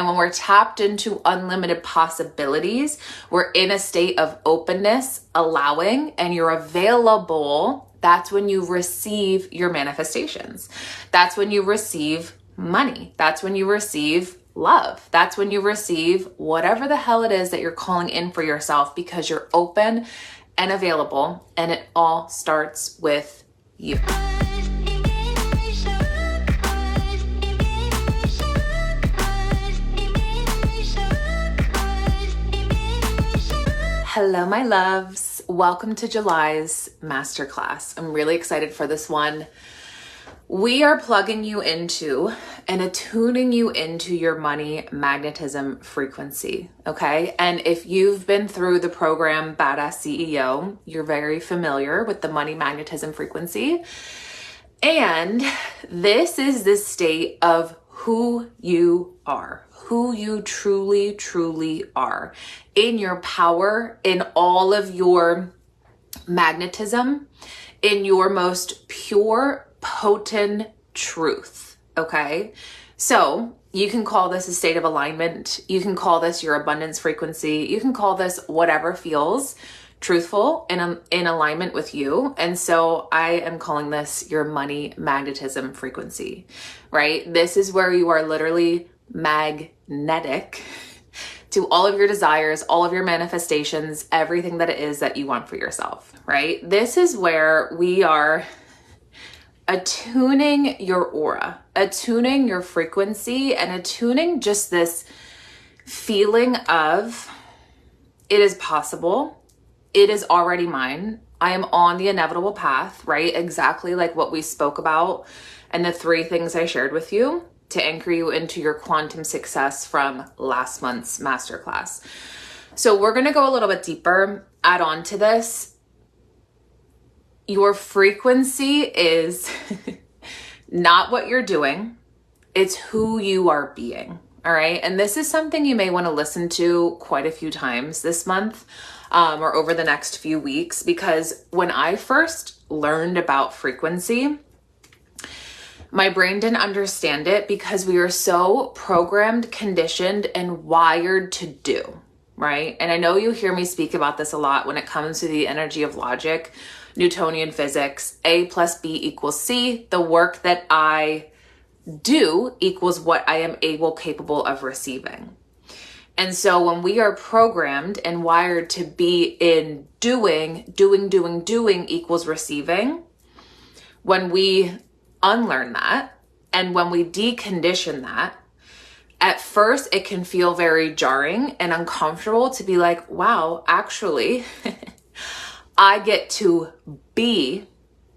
And when we're tapped into unlimited possibilities, we're in a state of openness, allowing, and you're available. That's when you receive your manifestations. That's when you receive money. That's when you receive love. That's when you receive whatever the hell it is that you're calling in for yourself, because you're open and available, and it all starts with you. Hello, my loves. Welcome to July's masterclass. I'm really excited for this one. We are plugging you into and attuning you into your money magnetism frequency, okay? And if you've been through the program Badass CEO, you're very familiar with the money magnetism frequency. And this is the state of who you are, who you truly, truly are, in your power, in all of your magnetism, in your most pure, potent truth, okay? So you can call this a state of alignment. You can call this your abundance frequency. You can call this whatever feels truthful and in alignment with you. And so I am calling this your money magnetism frequency, right? This is where you are literally magnetic to all of your desires, all of your manifestations, everything that it is that you want for yourself, right? This is where we are attuning your aura, attuning your frequency, and attuning just this feeling of it is possible. It is already mine. I am on the inevitable path, right? Exactly like what we spoke about and the 3 things I shared with you to anchor you into your quantum success from last month's masterclass. So we're going to go a little bit deeper, add on to this. Your frequency is not what you're doing. It's who you are being. All right. And this is something you may want to listen to quite a few times this month, or over the next few weeks, because when I first learned about frequency, my brain didn't understand it because we are so programmed, conditioned, and wired to do, right? And I know you hear me speak about this a lot when it comes to the energy of logic, Newtonian physics, A plus B equals C. The work that I do equals what I am capable of receiving. And so when we are programmed and wired to be in doing equals receiving, when we unlearn that and when we decondition that, at first it can feel very jarring and uncomfortable to be like, wow, actually, I get to be,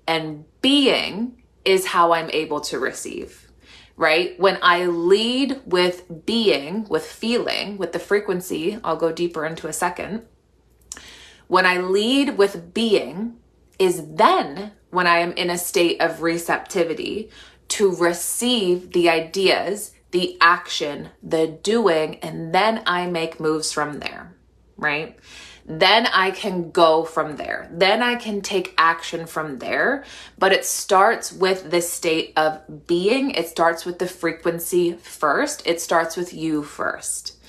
and being is how I'm able to receive. Right? When I lead with being, with feeling, with the frequency, I'll go deeper into a second. When I lead with being is then when I am in a state of receptivity to receive the ideas, the action, the doing, and then I make moves from there, right? Then I can go from there. Then I can take action from there. But it starts with this state of being. It starts with the frequency first. It starts with you first.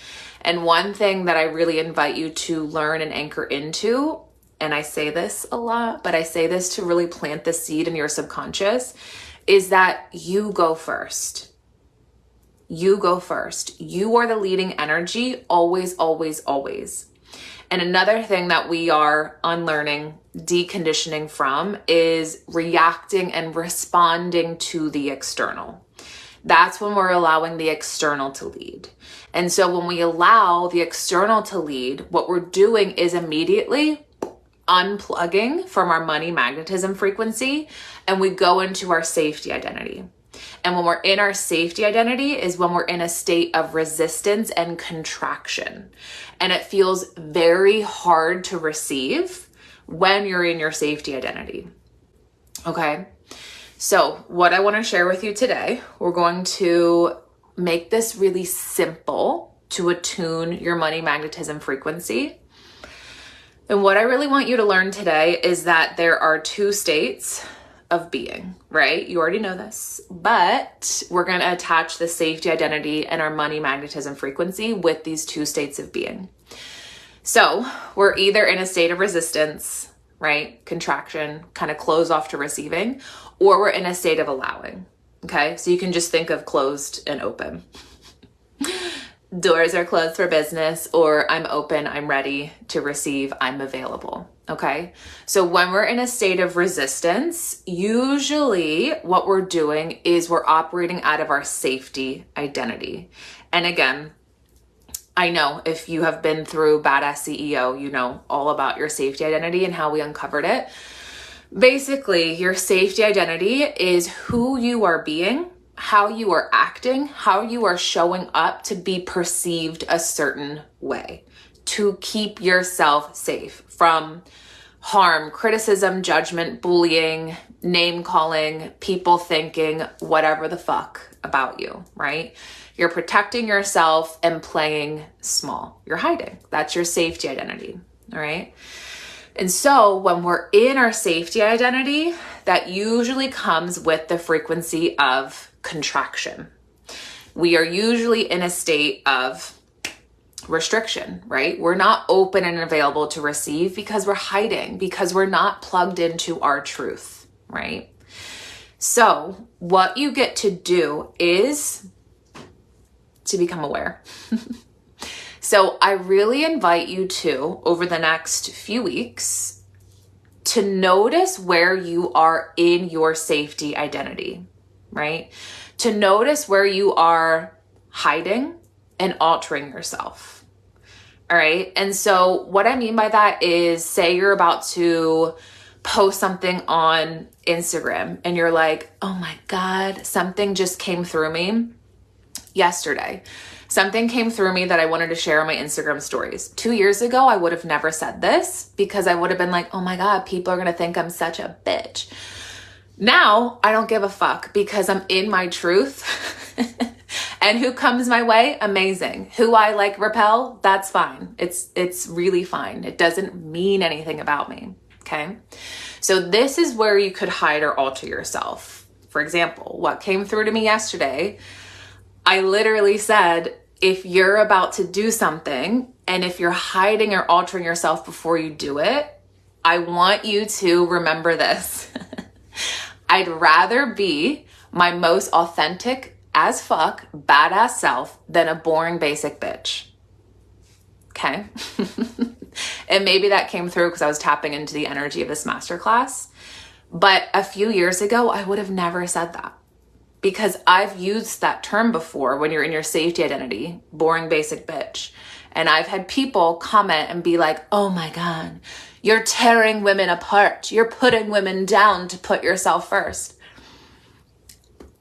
And one thing that I really invite you to learn and anchor into, and I say this a lot, but I say this to really plant the seed in your subconscious, is that you go first. You go first. You are the leading energy, always, always, always. And another thing that we are unlearning, deconditioning from, is reacting and responding to the external. That's when we're allowing the external to lead. And so when we allow the external to lead, what we're doing is immediately unplugging from our money magnetism frequency, and we go into our safety identity. And when we're in our safety identity is when we're in a state of resistance and contraction. And it feels very hard to receive when you're in your safety identity. Okay. So what I want to share with you today, we're going to make this really simple to attune your money magnetism frequency. And what I really want you to learn today is that there are 2 states of being, right? You already know this, but we're going to attach the safety identity and our money magnetism frequency with these two states of being. So we're either in a state of resistance, right? Contraction, kind of close off to receiving, or we're in a state of allowing. Okay. So you can just think of closed and open. Doors are closed for business, or I'm open, I'm ready to receive, I'm available. Okay. So when we're in a state of resistance, usually what we're doing is we're operating out of our safety identity. And again, I know if you have been through Badass CEO, you know all about your safety identity and how we uncovered it. Basically, your safety identity is who you are being, how you are acting, how you are showing up to be perceived a certain way, to keep yourself safe from harm, criticism, judgment, bullying, name calling, people thinking whatever the fuck about you, right? You're protecting yourself and playing small. You're hiding. That's your safety identity, all right? And so when we're in our safety identity, that usually comes with the frequency of contraction. We are usually in a state of restriction, right? We're not open and available to receive because we're hiding, because we're not plugged into our truth, right? So what you get to do is to become aware. So I really invite you to, over the next few weeks, to notice where you are in your safety identity, right? To notice where you are hiding and altering yourself. All right. And so what I mean by that is, say you're about to post something on Instagram and you're like, oh my God, something just came through me yesterday. Something came through me that I wanted to share on my Instagram stories. 2 years ago, I would have never said this because I would have been like, oh my God, people are going to think I'm such a bitch. Now I don't give a fuck because I'm in my truth. And who comes my way? Amazing. Who I like repel? That's fine. It's really fine. It doesn't mean anything about me. Okay. So this is where you could hide or alter yourself. For example, what came through to me yesterday, I literally said, if you're about to do something and if you're hiding or altering yourself before you do it, I want you to remember this. I'd rather be my most authentic as fuck badass self than a boring basic bitch. Okay. And maybe that came through because I was tapping into the energy of this masterclass. But a few years ago, I would have never said that. Because I've used that term before when you're in your safety identity, boring basic bitch. And I've had people comment and be like, oh my God, you're tearing women apart. You're putting women down to put yourself first.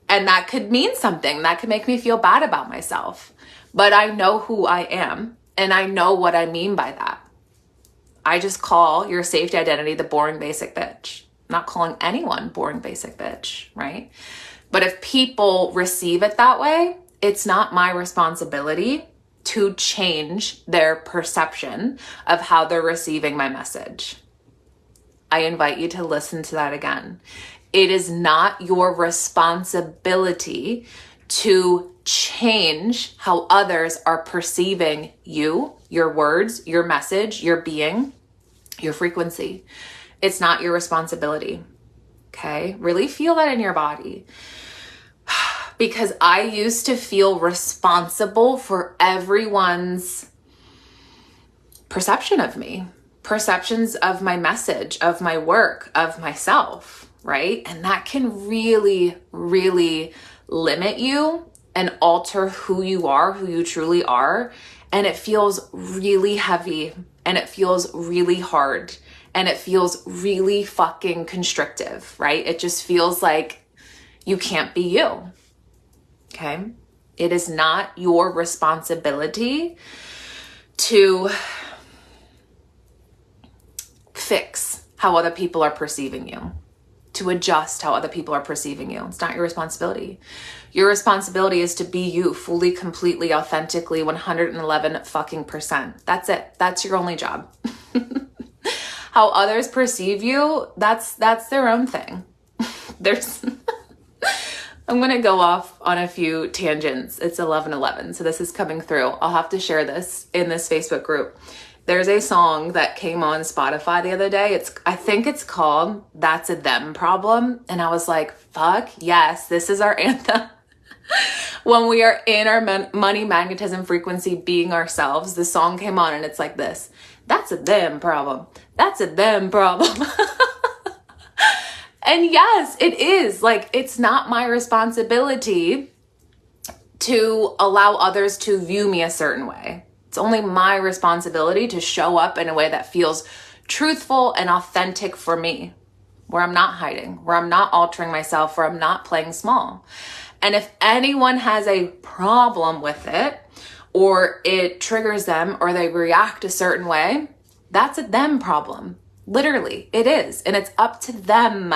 And that could mean something. That could make me feel bad about myself. But I know who I am and I know what I mean by that. I just call your safety identity the boring basic bitch. I'm not calling anyone boring basic bitch, right? But if people receive it that way, it's not my responsibility to change their perception of how they're receiving my message. I invite you to listen to that again. It is not your responsibility to change how others are perceiving you, your words, your message, your being, your frequency. It's not your responsibility. Okay? Really feel that in your body. Because I used to feel responsible for everyone's perception of me, perceptions of my message, of my work, of myself, right? And that can really, really limit you and alter who you truly are. And it feels really heavy and it feels really hard and it feels really fucking constrictive, right? It just feels like you can't be you. Okay. It is not your responsibility to fix how other people are perceiving you, to adjust how other people are perceiving you. It's not your responsibility. Your responsibility is to be you fully, completely, authentically, 111 fucking %. That's it. That's your only job. How others perceive you, that's their own thing. There's, I'm going to go off on a few tangents. It's 11:11, so this is coming through. I'll have to share this in this Facebook group. There's a song that came on Spotify the other day. I think it's called That's a Them Problem. And I was like, fuck yes, this is our anthem. When we are in our money magnetism frequency, being ourselves, the song came on and it's like this. That's a them problem. That's a them problem. And yes, it is. Like, it's not my responsibility to allow others to view me a certain way. It's only my responsibility to show up in a way that feels truthful and authentic for me, where I'm not hiding, where I'm not altering myself, where I'm not playing small. And if anyone has a problem with it, or it triggers them, or they react a certain way, that's a them problem. Literally, it is. And it's up to them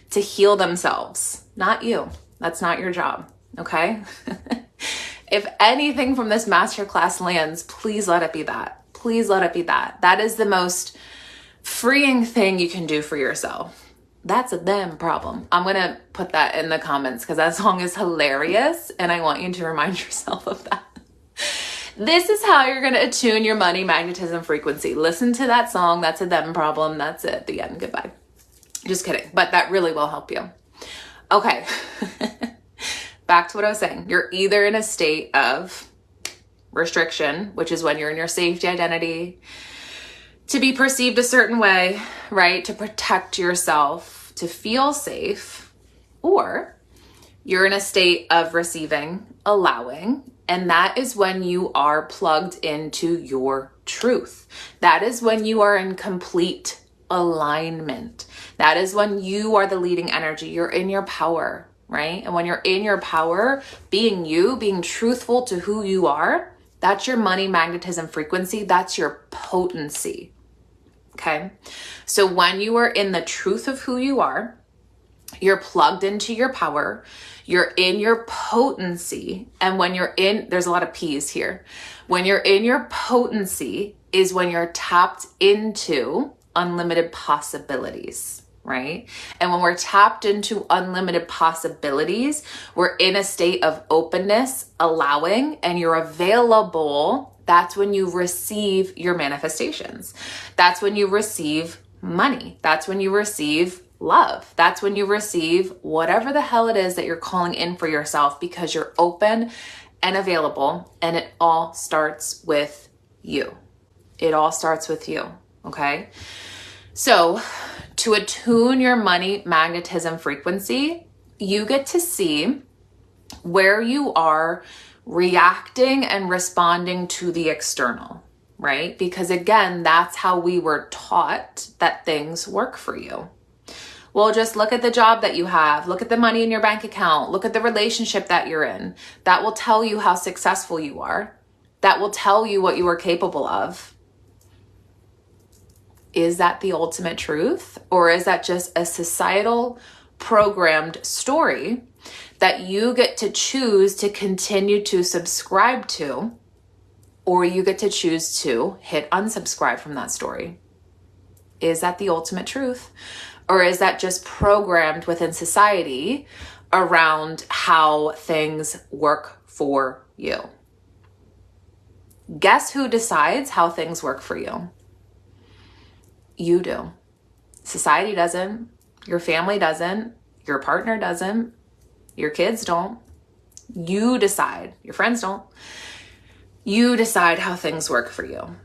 to heal themselves, not you. That's not your job, okay? If anything from this masterclass lands, please let it be that. Please let it be that. That is the most freeing thing you can do for yourself. That's a them problem. I'm going to put that in the comments because that song is hilarious and I want you to remind yourself of that. This is how you're going to attune your money magnetism frequency. Listen to that song. That's a them problem. That's it. The end. Goodbye. Just kidding. But that really will help you. Okay. Back to what I was saying. You're either in a state of restriction, which is when you're in your safety identity, to be perceived a certain way, right? To protect yourself, to feel safe, or you're in a state of receiving, allowing, and that is when you are plugged into your truth. That is when you are in complete alignment. That is when you are the leading energy. You're in your power, right? And when you're in your power, being you, being truthful to who you are, that's your money magnetism frequency. That's your potency. Okay. So when you are in the truth of who you are, you're plugged into your power, you're in your potency. And when you're in, there's a lot of P's here. When you're in your potency is when you're tapped into unlimited possibilities, right? And when we're tapped into unlimited possibilities, we're in a state of openness, allowing, and you're available. That's when you receive your manifestations. That's when you receive money. That's when you receive love. That's when you receive whatever the hell it is that you're calling in for yourself, because you're open and available, and it all starts with you. It all starts with you, okay? So to attune your money magnetism frequency, you get to see where you are reacting and responding to the external, right? Because again, that's how we were taught that things work for you. Well, just look at the job that you have. Look at the money in your bank account. Look at the relationship that you're in. That will tell you how successful you are. That will tell you what you are capable of. Is that the ultimate truth? Or is that just a societal programmed story that you get to choose to continue to subscribe to, or you get to choose to hit unsubscribe from that story? Is that the ultimate truth? Or is that just programmed within society around how things work for you? Guess who decides how things work for you? You do. Society doesn't. Your family doesn't. Your partner doesn't. Your kids don't. You decide. Your friends don't. You decide how things work for you.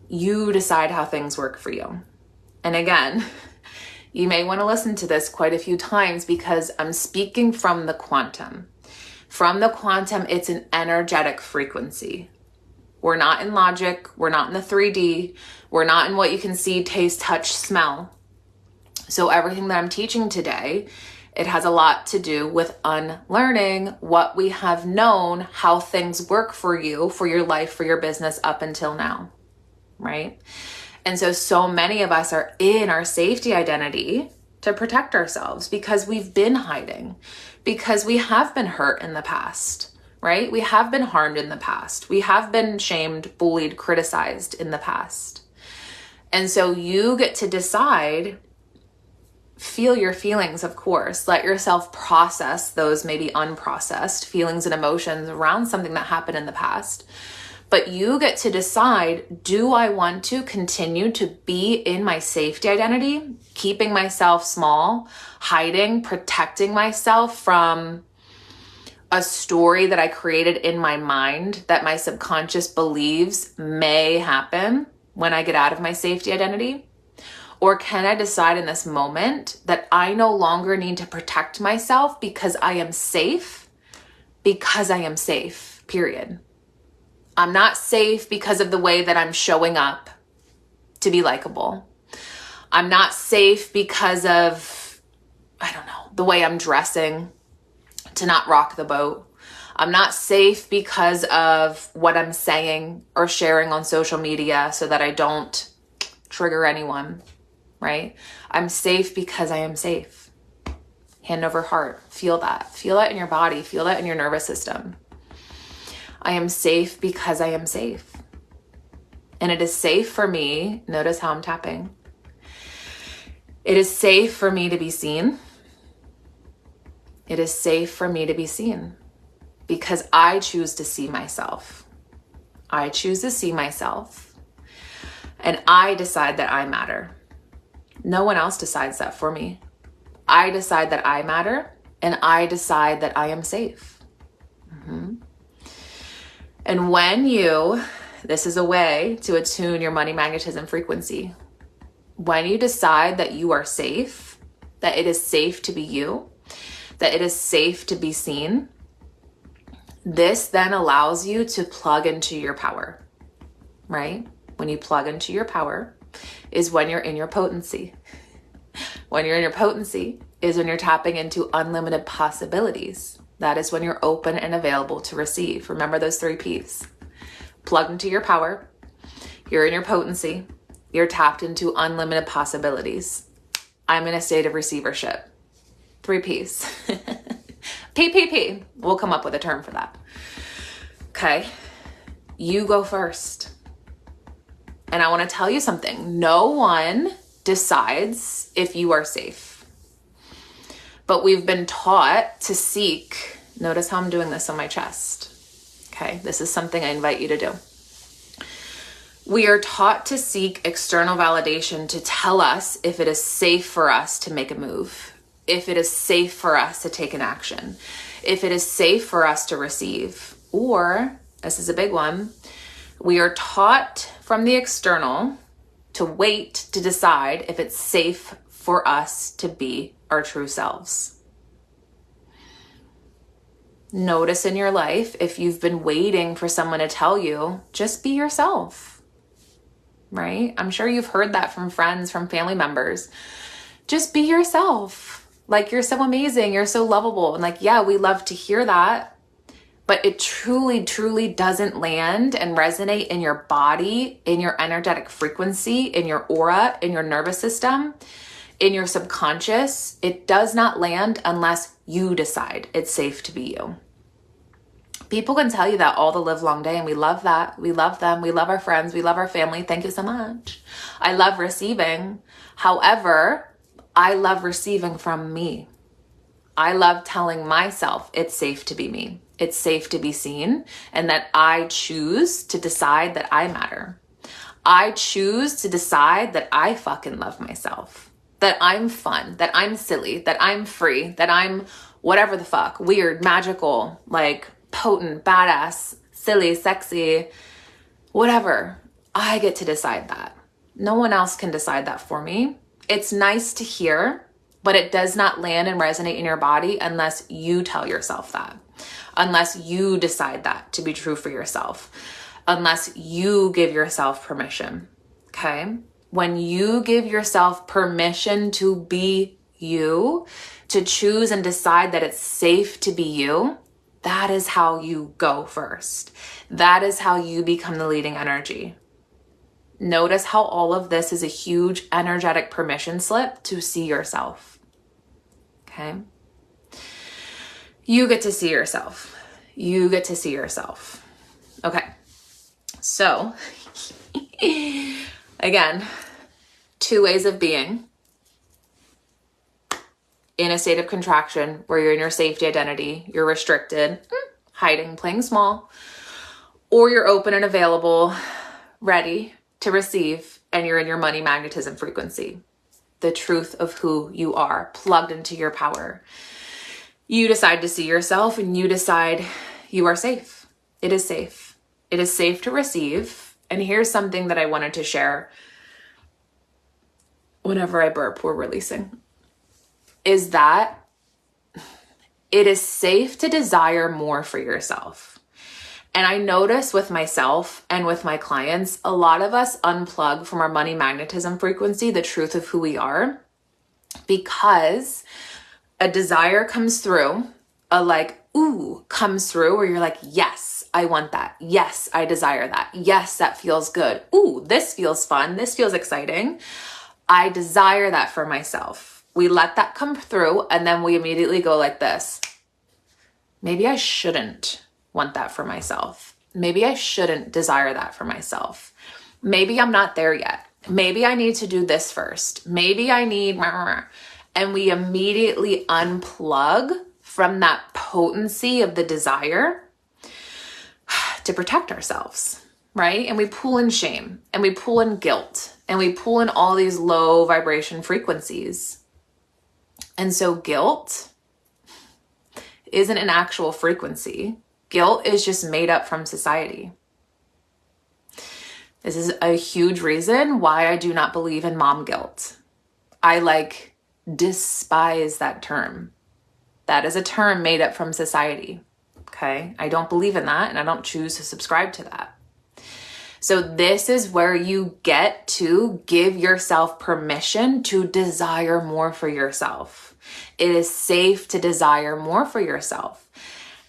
You decide how things work for you. And again, you may want to listen to this quite a few times because I'm speaking from the quantum. From the quantum, it's an energetic frequency. We're not in logic. We're not in the 3D. We're not in what you can see, taste, touch, smell. So everything that I'm teaching today, it has a lot to do with unlearning what we have known, how things work for you, for your life, for your business up until now, right? And so many of us are in our safety identity to protect ourselves because we've been hiding, because we have been hurt in the past, right? We have been harmed in the past. We have been shamed, bullied, criticized in the past. And so you get to decide feel your feelings, of course. Let yourself process those maybe unprocessed feelings and emotions around something that happened in the past. But you get to decide, do I want to continue to be in my safety identity, keeping myself small, hiding, protecting myself from a story that I created in my mind that my subconscious believes may happen when I get out of my safety identity? Or can I decide in this moment that I no longer need to protect myself because I am safe, period. I'm not safe because of the way that I'm showing up to be likable. I'm not safe because of, I don't know, the way I'm dressing to not rock the boat. I'm not safe because of what I'm saying or sharing on social media so that I don't trigger anyone, right? I'm safe because I am safe. Hand over heart. Feel that. Feel that in your body. Feel that in your nervous system. I am safe because I am safe. And it is safe for me. Notice how I'm tapping. It is safe for me to be seen. It is safe for me to be seen because I choose to see myself. I choose to see myself. And I decide that I matter. No one else decides that for me. I decide that I matter and I decide that I am safe. Mm-hmm. And when this is a way to attune your money magnetism frequency. When you decide that you are safe, that it is safe to be you, that it is safe to be seen, this then allows you to plug into your power, right? When you plug into your power is when you're in your potency. When you're in your potency is when you're tapping into unlimited possibilities. That is when you're open and available to receive. Remember those 3 P's. Plug into your power. You're in your potency. You're tapped into unlimited possibilities. I'm in a state of receivership. 3 P's. PPP. We'll come up with a term for that. Okay. You go first. And I want to tell you something. No one decides if you are safe. But we've been taught to seek, notice how I'm doing this on my chest. Okay, this is something I invite you to do. We are taught to seek external validation to tell us if it is safe for us to make a move, if it is safe for us to take an action, if it is safe for us to receive, or, this is a big one, we are taught from the external to wait to decide if it's safe for us to be our true selves. Notice in your life if you've been waiting for someone to tell you, just be yourself, right? I'm sure you've heard that from friends, from family members. Just be yourself. Like, you're so amazing. You're so lovable. And like, yeah, we love to hear that, but it truly, truly doesn't land and resonate in your body, in your energetic frequency, in your aura, in your nervous system, in your subconscious. It does not land unless you decide it's safe to be you. People can tell you that all the live long day, and we love that. We love them. We love our friends. We love our family. Thank you so much. I love receiving. However, I love receiving from me. I love telling myself it's safe to be me. It's safe to be seen, and that I choose to decide that I matter. I choose to decide that I fucking love myself, that I'm fun, that I'm silly, that I'm free, that I'm whatever the fuck, weird, magical, like potent, badass, silly, sexy, whatever. I get to decide that. No one else can decide that for me. It's nice to hear, but it does not land and resonate in your body unless you tell yourself that, unless you decide that to be true for yourself, unless you give yourself permission, okay? When you give yourself permission to be you, to choose and decide that it's safe to be you, that is how you go first. That is how you become the leading energy. Notice how all of this is a huge energetic permission slip to see yourself. Okay? You get to see yourself. You get to see yourself. Okay. So, again, 2 ways of being. in a state of contraction where you're in your safety identity, you're restricted, hiding, playing small, or you're open and available, ready to receive, and you're in your money magnetism frequency, the truth of who you are, plugged into your power. You decide to see yourself and you decide you are safe. It is safe. It is safe to receive. And here's something that I wanted to share. Whenever I burp, we're releasing. Is that it is safe to desire more for yourself. And I notice with myself and with my clients, a lot of us unplug from our money magnetism frequency, the truth of who we are, because a desire comes through, a like, ooh, comes through where you're like, yes, I want that. Yes, I desire that. Yes, that feels good. Ooh, this feels fun. This feels exciting. I desire that for myself. We let that come through and then we immediately go like this. Maybe I shouldn't want that for myself. Maybe I shouldn't desire that for myself. Maybe I'm not there yet. Maybe I need to do this first. Maybe I need, and we immediately unplug from that potency of the desire to protect ourselves. Right? And we pull in shame and we pull in guilt and we pull in all these low vibration frequencies. And so guilt isn't an actual frequency. Guilt is just made up from society. This is a huge reason why I do not believe in mom guilt. I despise that term. That is a term made up from society. Okay? I don't believe in that and I don't choose to subscribe to that. So this is where you get to give yourself permission to desire more for yourself. It is safe to desire more for yourself.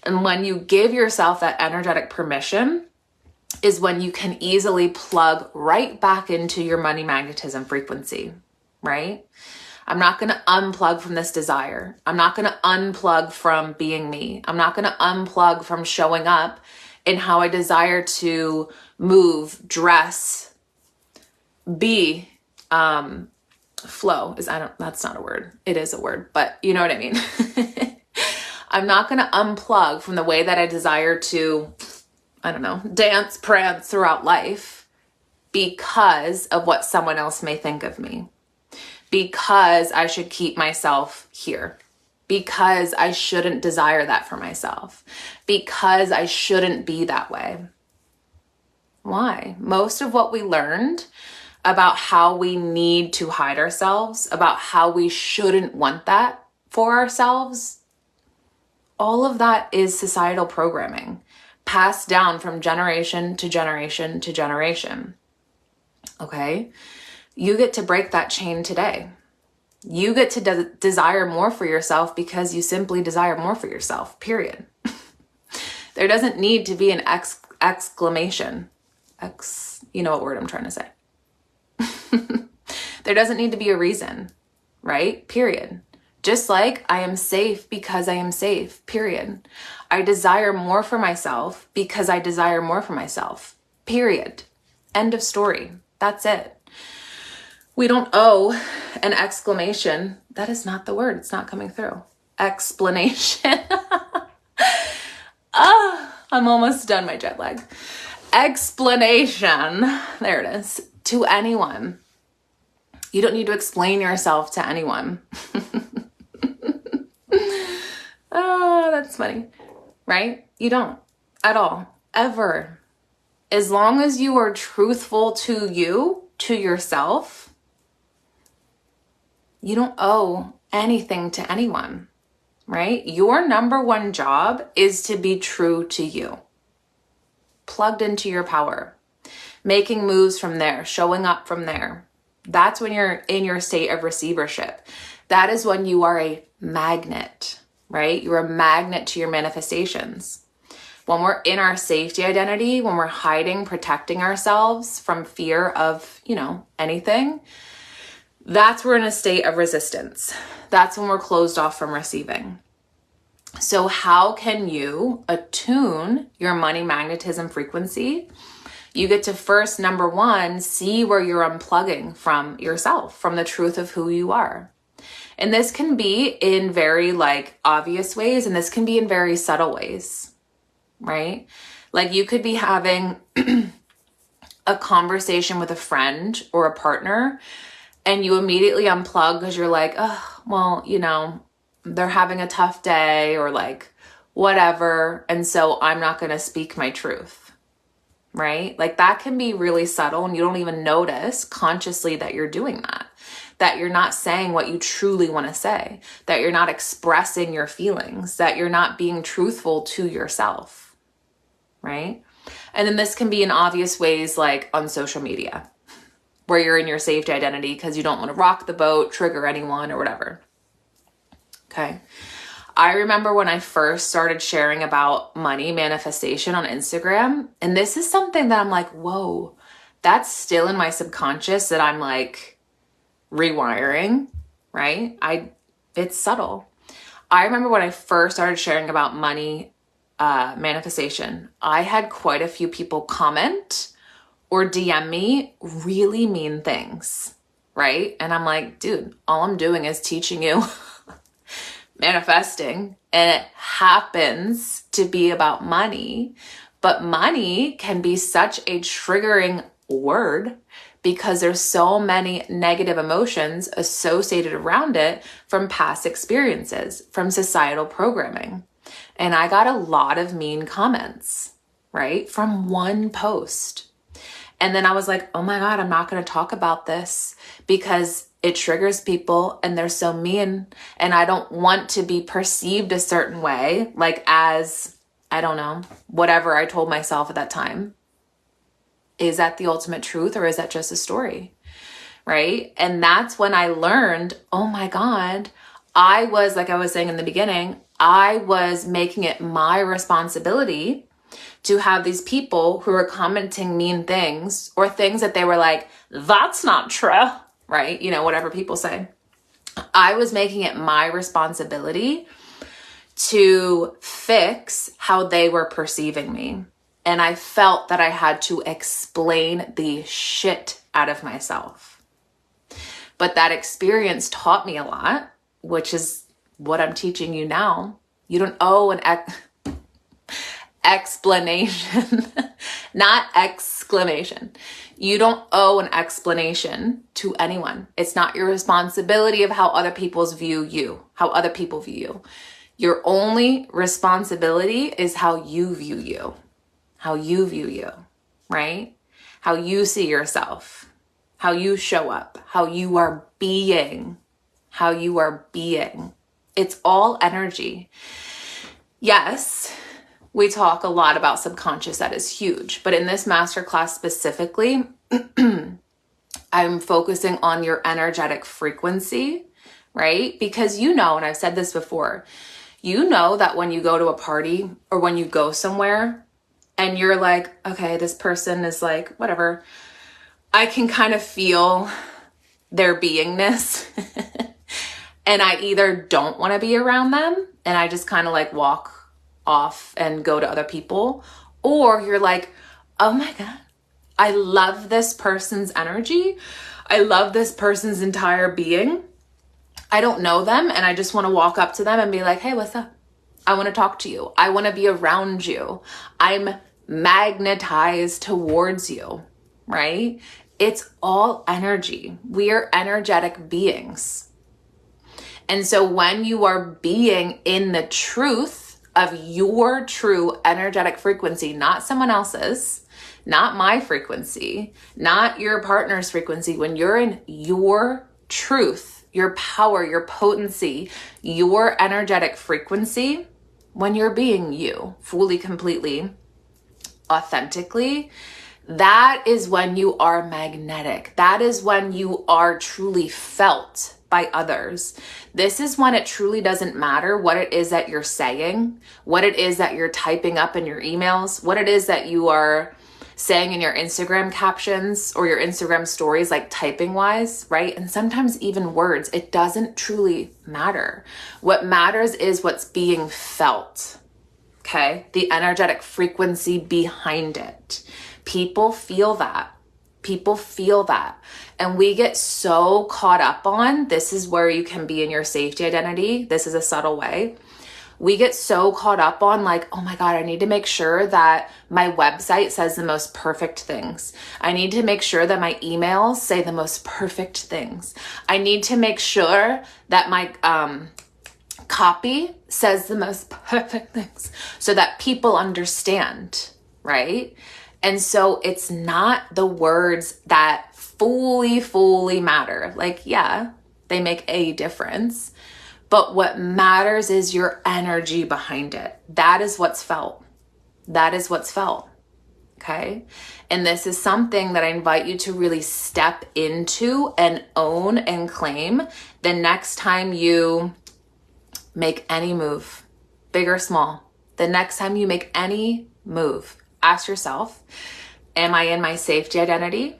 And when you give yourself that energetic permission is when you can easily plug right back into your money magnetism frequency, right? I'm not going to unplug from this desire. I'm not going to unplug from being me. I'm not going to unplug from showing up in how I desire to move, dress, be, flow that's not a word. It is a word, but you know what I mean? I'm not going to unplug from the way that I desire to, dance, prance throughout life because of what someone else may think of me. Because I should keep myself here. Because I shouldn't desire that for myself. Because I shouldn't be that way. Why? Most of what we learned about how we need to hide ourselves, about how we shouldn't want that for ourselves, all of that is societal programming passed down from generation to generation to generation. Okay? You get to break that chain today. You get to desire more for yourself because you simply desire more for yourself, period. There doesn't need to be an exclamation. You know what word I'm trying to say. There doesn't need to be a reason, right? Period. Just like I am safe because I am safe, period. I desire more for myself because I desire more for myself, period. End of story. That's it. We don't owe an exclamation. That is not the word. It's not coming through. Explanation. I'm almost done my jet lag. Explanation. There it is. To anyone. You don't need to explain yourself to anyone. Oh, that's funny. Right? You don't. At all. Ever. As long as you are truthful to you, to yourself, you don't owe anything to anyone, right? Your number one job is to be true to you. Plugged into your power. Making moves from there. Showing up from there. That's when you're in your state of receivership. That is when you are a magnet, right? You're a magnet to your manifestations. When we're in our safety identity, when we're hiding, protecting ourselves from fear of, anything, that's when we're in a state of resistance. That's when we're closed off from receiving. So how can you attune your money magnetism frequency? You get to first, number one, see where you're unplugging from yourself, from the truth of who you are. And this can be in very like obvious ways, and this can be in very subtle ways, right? Like you could be having a conversation with a friend or a partner and you immediately unplug because you're like, oh, well, you know, they're having a tough day or like whatever. And so I'm not going to speak my truth, right? Like that can be really subtle and you don't even notice consciously that you're doing that. That you're not saying what you truly want to say, that you're not expressing your feelings, that you're not being truthful to yourself, right? And then this can be in obvious ways like on social media, where you're in your safety identity because you don't want to rock the boat, trigger anyone or whatever. Okay. I remember when I first started sharing about money manifestation on Instagram, and this is something that I'm like, whoa, that's still in my subconscious that I'm like, rewiring, right? It's subtle. I remember when I first started sharing about money manifestation, I had quite a few people comment or DM me really mean things, right? And I'm like, dude, all I'm doing is teaching you manifesting, and it happens to be about money, but money can be such a triggering word because there's so many negative emotions associated around it from past experiences, from societal programming. And I got a lot of mean comments, right? From one post. And then I was like, oh my God, I'm not going to talk about this because it triggers people and they're so mean. And I don't want to be perceived a certain way, like as, I don't know, whatever I told myself at that time. Is that the ultimate truth or is that just a story? Right? And that's when I learned, oh my God, I was, like I was saying in the beginning, I was making it my responsibility to have these people who were commenting mean things or things that they were like, that's not true, right? You know, whatever people say. I was making it my responsibility to fix how they were perceiving me. And I felt that I had to explain the shit out of myself. But that experience taught me a lot, which is what I'm teaching you now. You don't owe an explanation, not exclamation. You don't owe an explanation to anyone. It's not your responsibility of how other people view you, how other people view you. Your only responsibility is how you view you. How you view you, right? How you see yourself, how you show up, how you are being, how you are being. It's all energy. Yes, we talk a lot about subconscious. That is huge. But in this masterclass specifically, I'm focusing on your energetic frequency, right? Because you know, and I've said this before, you know that when you go to a party or when you go somewhere, and you're like, okay, this person is like, whatever. I can kind of feel their beingness. And I either don't want to be around them and I just kind of like walk off and go to other people. Or you're like, oh my God, I love this person's energy. I love this person's entire being. I don't know them and I just want to walk up to them and be like, hey, what's up? I want to talk to you. I want to be around you. I'm magnetized towards you, right? It's all energy. We are energetic beings. And so when you are being in the truth of your true energetic frequency, not someone else's, not my frequency, not your partner's frequency, when you're in your truth, your power, your potency, your energetic frequency, when you're being you fully, completely, authentically, that is when you are magnetic. That is when you are truly felt by others. This is when it truly doesn't matter what it is that you're saying, what it is that you're typing up in your emails, what it is that you are saying in your Instagram captions or your Instagram stories, like typing wise, right? And sometimes even words, it doesn't truly matter. What matters is what's being felt, okay? The energetic frequency behind it. People feel that. People feel that. And we get so caught up on, this is where you can be in your safety identity. This is a subtle way. We get so caught up on like, oh my God, I need to make sure that my website says the most perfect things. I need to make sure that my emails say the most perfect things. I need to make sure that my copy says the most perfect things so that people understand, right? And so it's not the words that fully matter. Like, yeah, they make a difference. But what matters is your energy behind it. That is what's felt. That is what's felt. Okay? And this is something that I invite you to really step into and own and claim the next time you make any move, big or small. The next time you make any move, ask yourself, am I in my safety identity?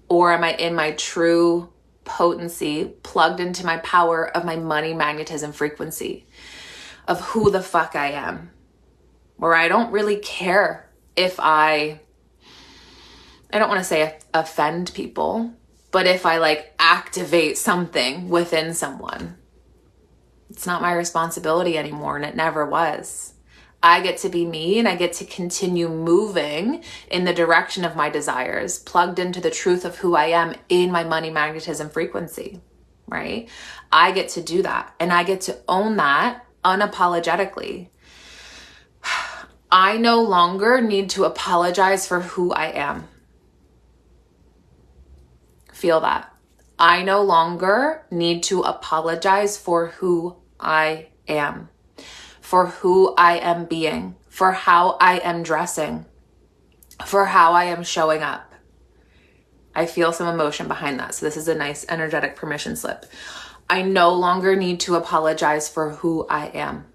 Or am I in my true potency, plugged into my power of my money magnetism frequency of who the fuck I am? Where I don't really care if I don't want to say offend people, but if I like activate something within someone, it's not my responsibility anymore, and it never was. I get to be me, and I get to continue moving in the direction of my desires, plugged into the truth of who I am in my money magnetism frequency, right? I get to do that, and I get to own that unapologetically. I no longer need to apologize for who I am. Feel that. I no longer need to apologize for who I am, for who I am being, for how I am dressing, for how I am showing up. I feel some emotion behind that. So this is a nice energetic permission slip. I no longer need to apologize for who I am.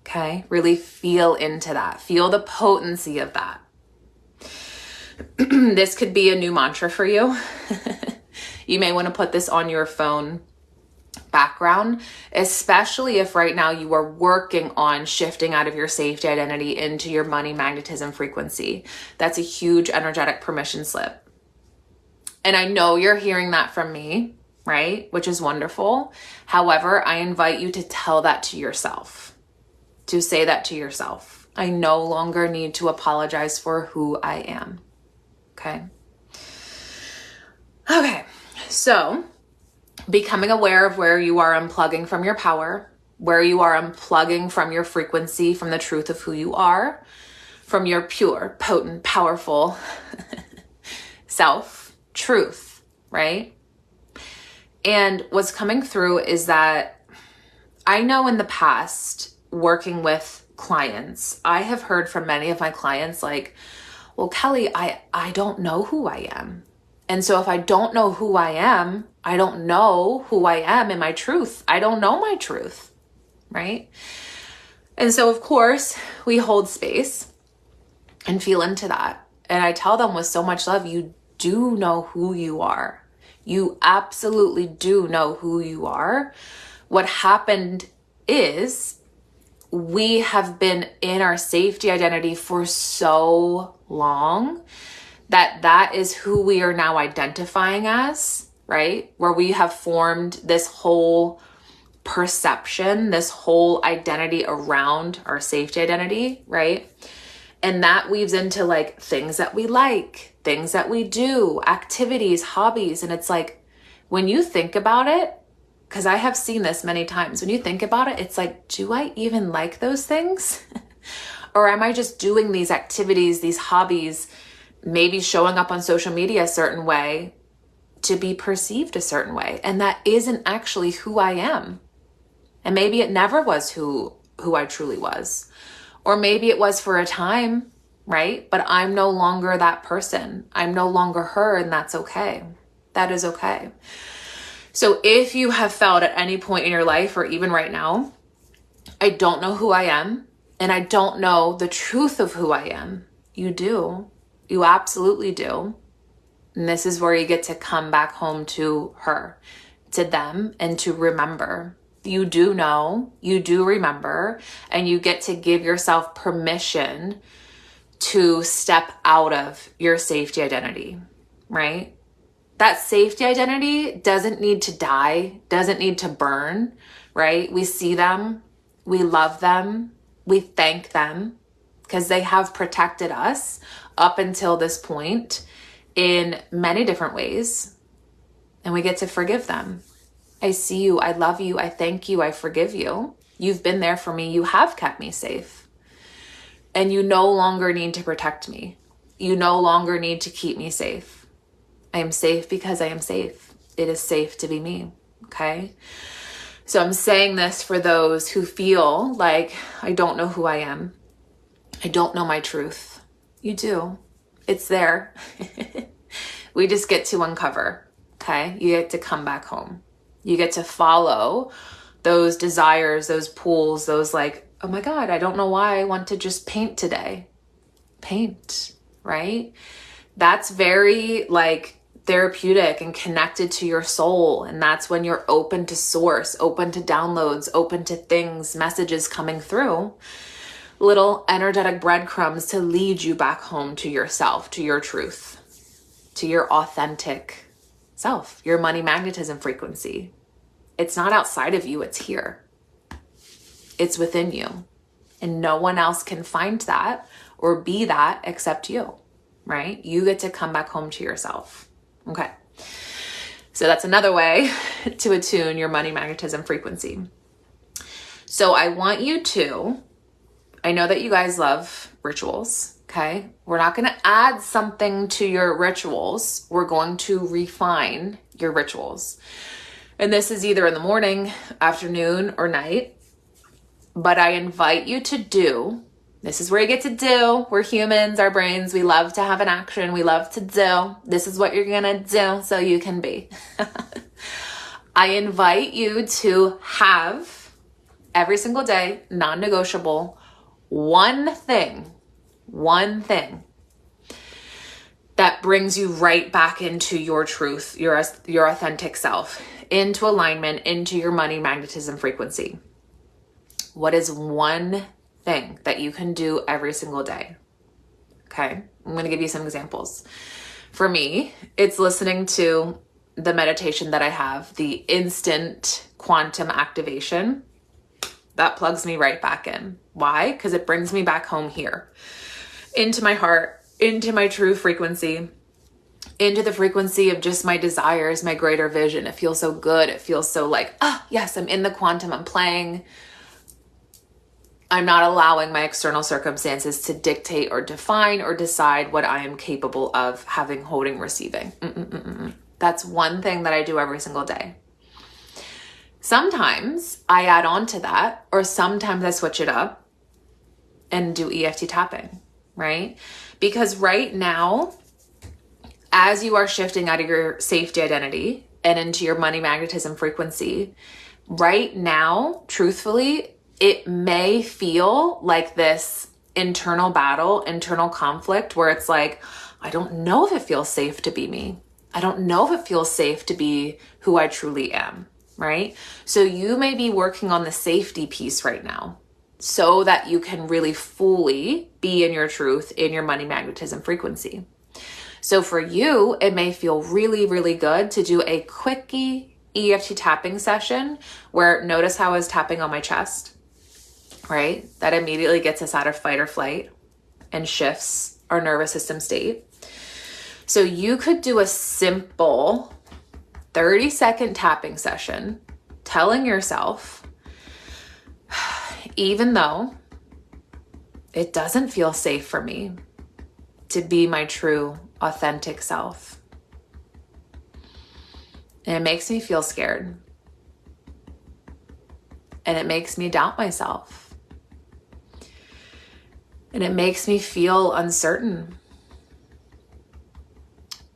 Okay? Really feel into that. Feel the potency of that. This could be a new mantra for you. You may want to put this on your phone background, especially if right now you are working on shifting out of your safety identity into your money magnetism frequency. That's a huge energetic permission slip. And I know you're hearing that from me, right? Which is wonderful. However, I invite you to tell that to yourself, to say that to yourself. I no longer need to apologize for who I am. Okay. Okay. So becoming aware of where you are unplugging from your power, where you are unplugging from your frequency, from the truth of who you are, from your pure, potent, powerful self, truth, right? And what's coming through is that I know in the past, working with clients, I have heard from many of my clients like, well, Kelly, I don't know who I am. And so if I don't know who I am, I don't know who I am in my truth. I don't know my truth, right? And so of course we hold space and feel into that. And I tell them with so much love, you do know who you are. You absolutely do know who you are. What happened is we have been in our safety identity for so long that is who we are now identifying as, right? Where we have formed this whole perception, this whole identity around our safety identity, right? And that weaves into like things that we like, things that we do, activities, hobbies. And it's like, when you think about it, because I have seen this many times, when you think about it, it's like, do I even like those things? Or am I just doing these activities, these hobbies, maybe showing up on social media a certain way to be perceived a certain way? And that isn't actually who I am. And maybe it never was who I truly was. Or maybe it was for a time, right? But I'm no longer that person. I'm no longer her, and that's okay. That is okay. So if you have felt at any point in your life, or even right now, I don't know who I am, and I don't know the truth of who I am, you do. You absolutely do. And this is where you get to come back home to her, to them, and to remember. You do know, you do remember, and you get to give yourself permission to step out of your safety identity. right? That safety identity doesn't need to die, doesn't need to burn, right? We see them, we love them, we thank them because they have protected us up until this point in many different ways. And we get to forgive them. I see you, I love you, I thank you, I forgive you. You've been there for me, you have kept me safe. And you no longer need to protect me. You no longer need to keep me safe. I am safe because I am safe. It is safe to be me, okay? So I'm saying this for those who feel like, I don't know who I am. I don't know my truth. You do. It's there. We just get to uncover, okay? You get to come back home. You get to follow those desires, those pulls, those like, oh my God, I don't know why I want to just paint today. Paint, right? That's very like therapeutic and connected to your soul. And that's when you're open to source, open to downloads, open to things, messages coming through, little energetic breadcrumbs to lead you back home to yourself, to your truth, to your authentic self, your money magnetism frequency. It's not outside of you, it's here. It's within you. And no one else can find that or be that except you, right? You get to come back home to yourself. Okay. So that's another way to attune your money magnetism frequency. So I want you to, I know that you guys love rituals, okay? We're not going to add something to your rituals. We're going to refine your rituals. And this is either in the morning, afternoon, or night. But I invite you to do, this is where you get to do. We're humans, our brains, we love to have an action. We love to do. This is what you're going to do so you can be. I invite you to have every single day, non-negotiable, one thing that brings you right back into your truth, your authentic self, into alignment, into your money magnetism frequency. What is one thing that you can do every single day? Okay, I'm going to give you some examples. For me, it's listening to the meditation that I have, the instant quantum activation. That plugs me right back in. Why? Because it brings me back home here, into my heart, into my true frequency, into the frequency of just my desires, my greater vision. It feels so good. It feels so like, yes, I'm in the quantum, I'm playing. I'm not allowing my external circumstances to dictate or define or decide what I am capable of having, holding, receiving. That's one thing that I do every single day. Sometimes I add on to that, or sometimes I switch it up and do EFT tapping, right? Because right now, as you are shifting out of your safety identity and into your money magnetism frequency, right now, truthfully, it may feel like this internal battle, internal conflict where it's like, I don't know if it feels safe to be me. I don't know if it feels safe to be who I truly am, right? So you may be working on the safety piece right now so that you can really fully be in your truth, in your money magnetism frequency. So for you, it may feel really, really good to do a quickie EFT tapping session where notice how I was tapping on my chest, right? That immediately gets us out of fight or flight and shifts our nervous system state. So you could do a simple 30-second tapping session telling yourself, even though it doesn't feel safe for me to be my true, authentic self, and it makes me feel scared, and it makes me doubt myself, and it makes me feel uncertain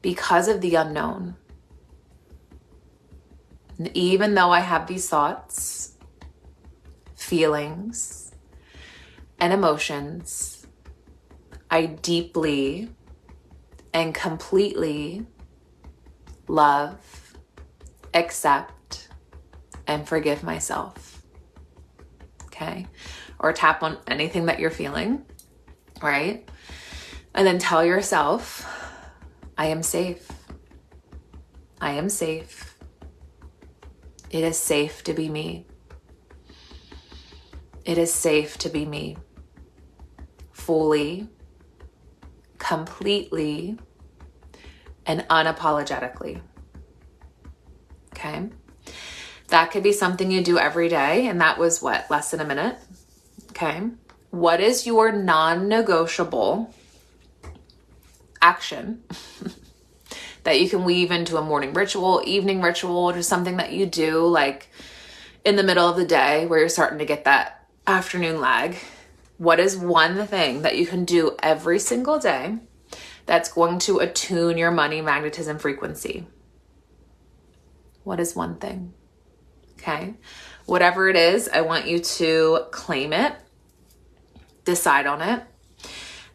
because of the unknown. And even though I have these thoughts, feelings, and emotions, I deeply and completely love, accept, and forgive myself. Okay? Or tap on anything that you're feeling, right? And then tell yourself, I am safe. I am safe. It is safe to be me. It is safe to be me. Fully, completely, and unapologetically. Okay? That could be something you do every day. And that was what? Less than a minute? Okay. What is your non-negotiable action that you can weave into a morning ritual, evening ritual, just something that you do like in the middle of the day where you're starting to get that afternoon lag? What is one thing that you can do every single day that's going to attune your money magnetism frequency? What is one thing? Okay. Whatever it is, I want you to claim it, decide on it.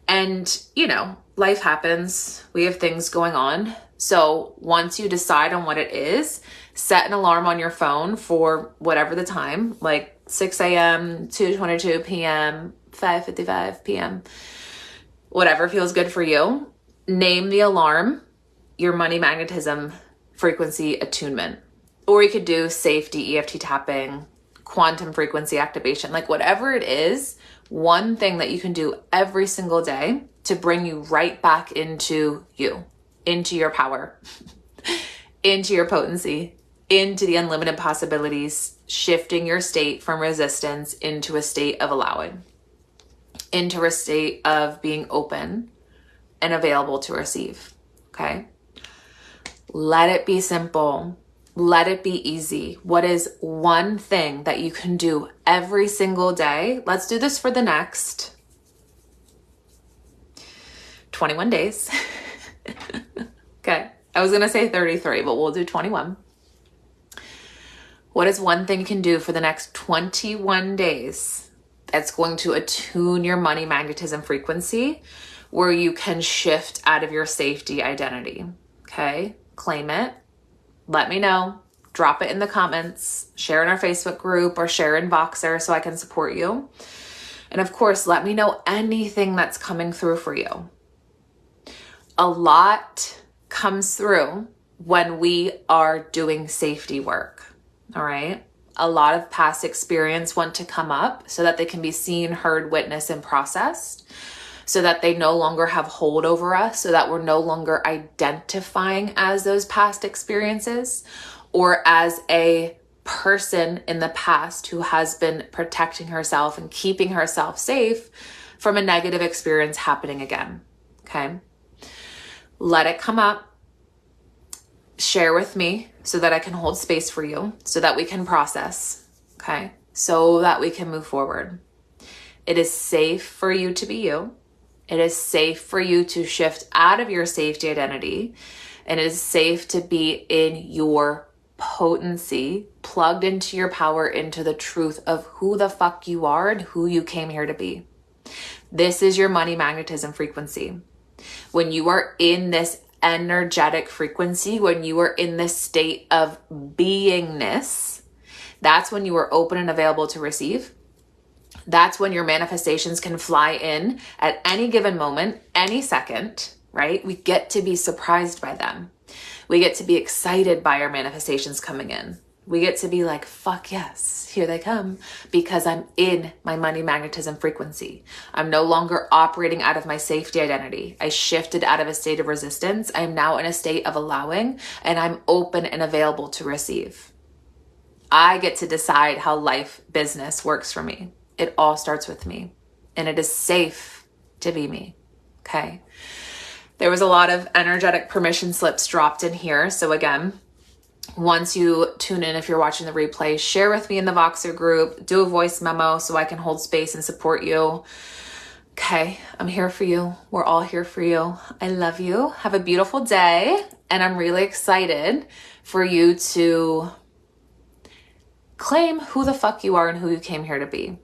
And, you know, life happens. We have things going on. So once you decide on what it is, set an alarm on your phone for whatever the time, like 6 a.m., 2:22 p.m., 5:55 p.m., whatever feels good for you. Name the alarm your money magnetism frequency attunement. Or you could do safety, EFT tapping, quantum frequency activation, like whatever it is, one thing that you can do every single day to bring you right back into you, into your power, into your potency, into the unlimited possibilities, shifting your state from resistance into a state of allowing, into a state of being open and available to receive. Okay? Let it be simple. Let it be easy. What is one thing that you can do every single day? Let's do this for the next 21 days. Okay. I was going to say 33, but we'll do 21. What is one thing you can do for the next 21 days that's going to attune your money magnetism frequency where you can shift out of your safety identity? Okay. Claim it. Let me know. Drop it in the comments, share in our Facebook group, or share in Voxer so I can support you. And of course, let me know anything that's coming through for you. A lot comes through when we are doing safety work, all right? A lot of past experience want to come up so that they can be seen, heard, witnessed, and processed, so that they no longer have hold over us, so that we're no longer identifying as those past experiences or as a person in the past who has been protecting herself and keeping herself safe from a negative experience happening again. Okay? Let it come up. Share with me so that I can hold space for you, so that we can process. Okay? So that we can move forward. It is safe for you to be you. It is safe for you to shift out of your safety identity, and it is safe to be in your potency, plugged into your power, into the truth of who the fuck you are and who you came here to be. This is your money magnetism frequency. When you are in this energetic frequency, when you are in this state of beingness, that's when you are open and available to receive. That's when your manifestations can fly in at any given moment, any second, right? We get to be surprised by them. We get to be excited by our manifestations coming in. We get to be like, fuck yes, here they come, because I'm in my money magnetism frequency. I'm no longer operating out of my safety identity. I shifted out of a state of resistance. I'm now in a state of allowing, and I'm open and available to receive. I get to decide how life business works for me. It all starts with me, and it is safe to be me. Okay. There was a lot of energetic permission slips dropped in here. So again, once you tune in, if you're watching the replay, share with me in the Voxer group, do a voice memo so I can hold space and support you. Okay. I'm here for you. We're all here for you. I love you. Have a beautiful day. And I'm really excited for you to claim who the fuck you are and who you came here to be.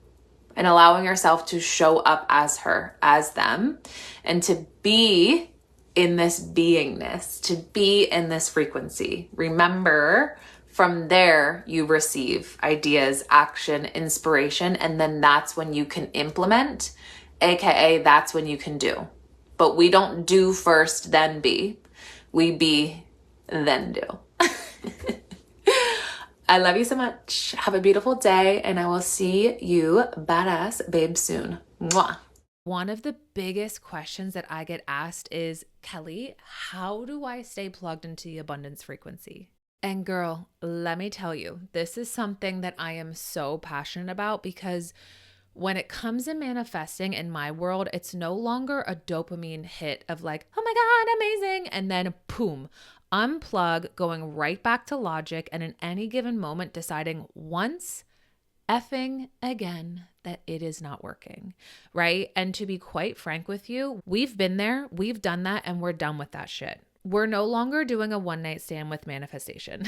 And allowing yourself to show up as her, as them, and to be in this beingness, to be in this frequency. Remember, from there, you receive ideas, action, inspiration, and then that's when you can implement, aka that's when you can do. But we don't do first, then be. We be, then do. I love you so much. Have a beautiful day, and I will see you, badass babe, soon. Mwah. One of the biggest questions that I get asked is, Kelly, how do I stay plugged into the abundance frequency? And girl, let me tell you, this is something that I am so passionate about, because when it comes to manifesting in my world, it's no longer a dopamine hit of like, oh my God, amazing. And then boom, unplug, going right back to logic, and in any given moment deciding once effing again that it is not working, right? And to be quite frank with you, we've been there, we've done that, and we're done with that shit. We're no longer doing a one night stand with manifestation.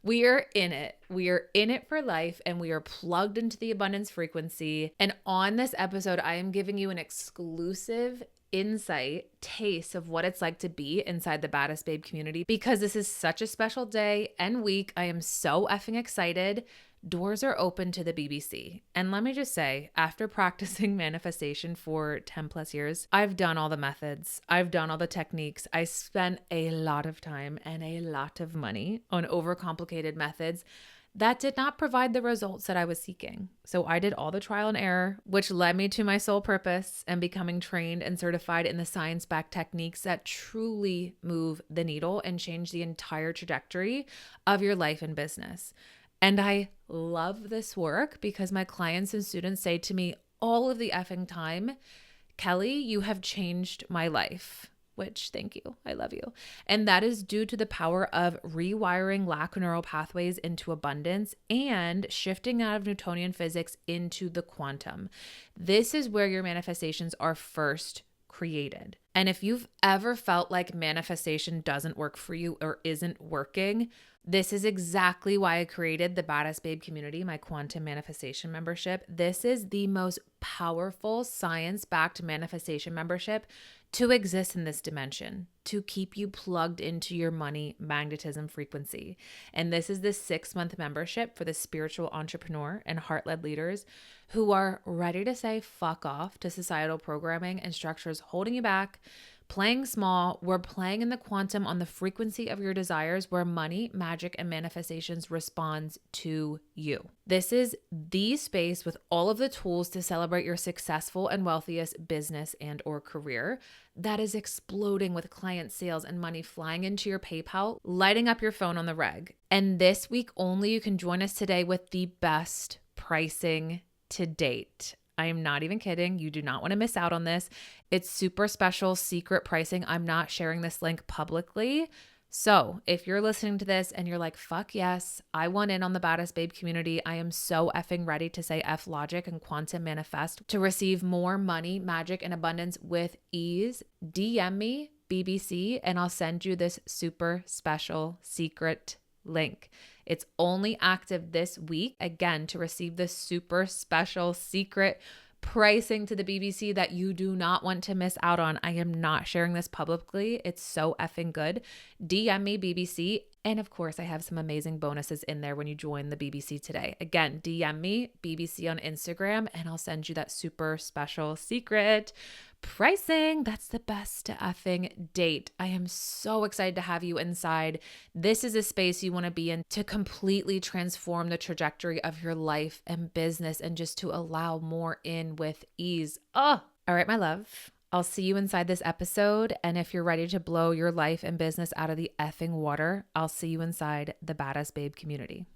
We are in it. We are in it for life, and we are plugged into the abundance frequency. And on this episode, I am giving you an exclusive insight, taste of what it's like to be inside the Badass Babe community, because this is such a special day and week. I am so effing excited. Doors are open to the BBC. And let me just say, after practicing manifestation for 10 plus years, I've done all the methods. I've done all the techniques. I spent a lot of time and a lot of money on overcomplicated methods that did not provide the results that I was seeking. So I did all the trial and error, which led me to my sole purpose and becoming trained and certified in the science-backed techniques that truly move the needle and change the entire trajectory of your life and business. And I love this work because my clients and students say to me all of the effing time, Kelly, you have changed my life, which thank you. I love you. And that is due to the power of rewiring lack neural pathways into abundance and shifting out of Newtonian physics into the quantum. This is where your manifestations are first created. And if you've ever felt like manifestation doesn't work for you or isn't working, this is exactly why I created the Badass Babe Community, my quantum manifestation membership. This is the most powerful science-backed manifestation membership to exist in this dimension, to keep you plugged into your money magnetism frequency. And this is the 6-month membership for the spiritual entrepreneur and heart-led leaders who are ready to say fuck off to societal programming and structures holding you back. Playing small, we're playing in the quantum on the frequency of your desires, where money, magic, and manifestations responds to you. This is the space with all of the tools to celebrate your successful and wealthiest business and or career that is exploding with client sales and money flying into your PayPal, lighting up your phone on the reg. And this week only, you can join us today with the best pricing to date. I am not even kidding. You do not want to miss out on this. It's super special secret pricing. I'm not sharing this link publicly. So if you're listening to this and you're like, fuck yes, I want in on the Badass Babe community, I am so effing ready to say F logic and quantum manifest to receive more money, magic, and abundance with ease, DM me, BBC, and I'll send you this super special secret link. It's only active this week, again, to receive this super special secret pricing to the BBC that you do not want to miss out on. I am not sharing this publicly. It's so effing good. DM me, BBC. And of course, I have some amazing bonuses in there when you join the BBC today. Again, DM me, BBC on Instagram, and I'll send you that super special secret pricing. That's the best effing date. I am so excited to have you inside. This is a space you want to be in to completely transform the trajectory of your life and business and just to allow more in with ease. Oh, all right, my love. I'll see you inside this episode. And if you're ready to blow your life and business out of the effing water, I'll see you inside the Badass Babe community.